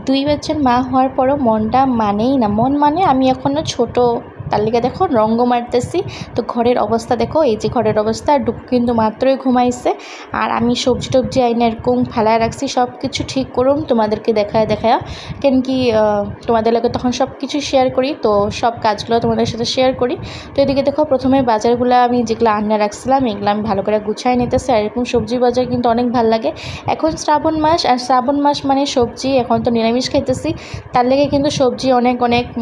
2 বাচ্চার মা হওয়ার পরও মনটা মানেই না। মন মানে আমি এখনও ছোট, তার লিগে দেখো রঙ্গ মারতেছি। তো ঘরের অবস্থা দেখো, এই যে ঘরের অবস্থা। ডুকু কিন্তু মাত্রই ঘুমাইছে, আর আমি সবজি টবজি আইনে এরকম ফেলায় রাখছি। সব কিছু ঠিক করুম তোমাদেরকে দেখায় কেন কি তোমাদের লাগে তখন সব কিছু শেয়ার করি, তো সব কাজগুলো তোমাদের সাথে শেয়ার করি। তো এদিকে দেখো প্রথমে বাজারগুলো আমি যেগুলো আন্না রাখছিলাম এগুলো আমি ভালো করে গুছাই নিতেছি। আর এরকম সবজি বাজার কিন্তু অনেক ভালো লাগে। এখন শ্রাবণ মাস, আর শ্রাবণ মাস মানে সবজি, এখন তো নিরামিষ খাইতেছি, তার লেগে কিন্তু সবজি অনেক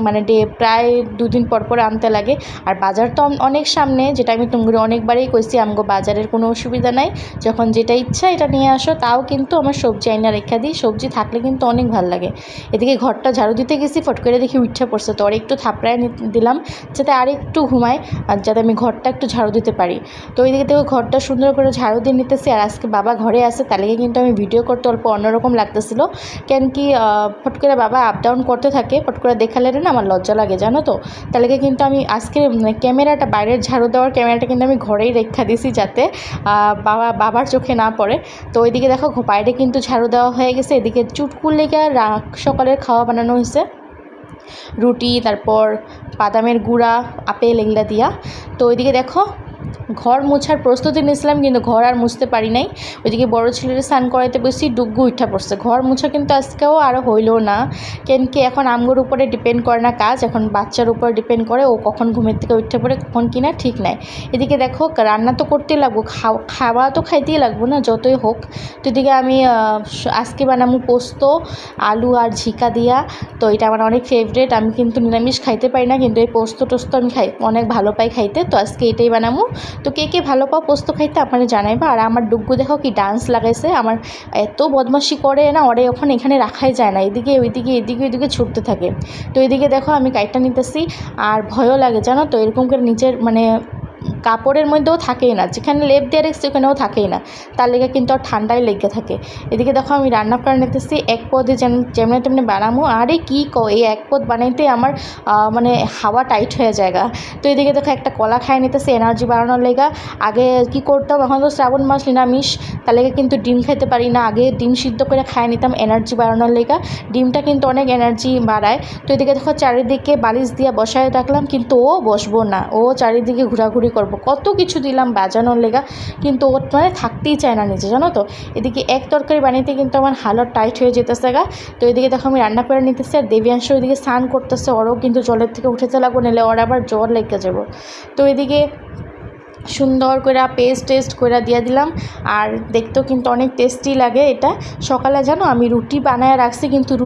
মানে প্রায় 2 দিন পর আনতে লাগে। আর বাজার তো অনেক সামনে, যেটা আমি তোমাকে অনেকবারই কইছি, আমগো বাজারের কোনো অসুবিধা নাই, যখন যেটা ইচ্ছা এটা নিয়ে আসো। তাও কিন্তু আমার সবজি আইনা রেখা দিই, সবজি থাকলে কিন্তু অনেক ভালো লাগে। এদিকে ঘরটা ঝাড়ু দিতে গেছি, ফট করে দেখি উঠে পড়ছে, তো আর একটু থাপড়ায় দিলাম যাতে আর একটু ঘুমায়, আর যাতে আমি ঘরটা একটু ঝাড়ু দিতে পারি। তো ওইদিকে দেখো ঘরটা সুন্দর করে ঝাড়ু দিয়ে নিতেছি। আর আজকে বাবা ঘরে আসে, তার লেগে কিন্তু আমি ভিডিও করতে অল্প অন্যরকম লাগতেছিল, কেন কি ফট করে বাবা আপ ডাউন করতে থাকে, ফট করে দেখালে না আমার লজ্জা লাগে জানো তো। তার লেগে কিন্তু আমি আজকে ক্যামেরাটা, বাইরের ঝাড়ু দেওয়ার ক্যামেরাটা কিন্তু আমি ঘরেই রেখা দিছি, যাতে বাবার চোখে না পড়ে। তো ওইদিকে দেখো বাইরে কিন্তু ঝাড়ু দেওয়া হয়ে গেছে। এদিকে চুটকুর লেগে সকালের খাওয়া বানানো হয়েছে, রুটি, তারপর বাদামের গুঁড়া, আপেল এগুলা দিয়া। তো ওইদিকে দেখো ঘর মোছার প্রস্তুতি নিয়েছিলাম, কিন্তু ঘর আর মুছতে পারি নাই। ওইদিকে বড় ছেলের স্নান করাইতে বসি, ডুগ্গু উঠা পড়ছে। ঘর মোছা কিন্তু আজকেও আরও হইল না, কেন কি এখন আমগোর উপরে ডিপেন্ড করে না কাজ, এখন বাচ্চার উপর ডিপেন্ড করে ও কখন ঘুমের থেকে উঠতে পড়ে, কখন কিনা ঠিক নাই। এদিকে দেখো রান্না তো করতেই লাগবো, খাওয়া তো খাইতেই লাগবো না যতই হোক। তো এদিকে আমি আজকে বানাবো পোস্ত, আলু আর ঝিকা দিয়া। তো এটা আমার অনেক ফেভারেট, আমি কিন্তু নিরামিষ খাইতে পারি না, কিন্তু এই পোস্ত টোস্ত আমি অনেক ভালো পাই খাইতে। তো আজকে এটাই বানাবো। তো কে ভালো পাও পোস্ত খাইতে আপনারা জানাইবা। আর আমার ডুগ্গু দেখো কি ডান্স লাগাইছে, আমার এত বদমাশি করে না, ওরে ওখানে এখানে রাখাই যায় না, এদিকে ওইদিকে ছুটতে থাকে। তো এদিকে দেখো আমি কাইটটা নিতেছি, আর ভয়ও লাগে জানো তো, এরকম করে নিচের মানে কাপড়ের মধ্যেও থাকেই না, যেখানে লেপ দিয়ে রেখেছি ওখানেও থাকেই না, তার লেগে কিন্তু আর ঠান্ডায় লেগে থাকে। এদিকে দেখো আমি রান্না করে নিতেছি এক পদে, যেমনি তেমনি বানাবো। আরে কি এই এক পদ বানাইতে আমার মানে হাওয়া টাইট হয়ে জায়গা। তো এদিকে দেখো একটা কলা খাই নিতেছি এনার্জি বাড়ানোর লেগা। আগে কি করতাম, এখন তো শ্রাবণ মাস নিরামিষ, তার লেগে কিন্তু ডিম খেতে পারি না, আগে ডিম সিদ্ধ করে খাই নিতাম এনার্জি বাড়ানোর লেগা। ডিমটা কিন্তু অনেক এনার্জি বাড়ায়। তো এদিকে দেখো চারিদিকে বালিশ দিয়ে বসায় রাখলাম, কিন্তু ও বসবো না, ও চারিদিকে ঘোরাঘুরি করবো। কত কিছু দিলাম বাজানোর লেগা, কিন্তু ও মানে থাকতেই চায় না নিচে জানো তো। এদিকে এক তরকারি বানাইতে কিন্তু আমার হালত টাইট হয়ে যেতেছে গা। তো এদিকে দেখো আমি রান্না করে নিতেছি, আর দেবিয়াংশ ওইদিকে স্নান করতেছে, ওরও কিন্তু জলের থেকে উঠেতে লাগবো, নিলে ওর আবার জ্বর লেগে যাবো। তো এদিকে সুন্দর করে টেস্ট করে দিয়ে দিলাম, আর দেখতেও কিন্তু অনেক টেস্টি লাগে এটা। সকালে জানো আমি রুটি বানায় রাখছি, কিন্তু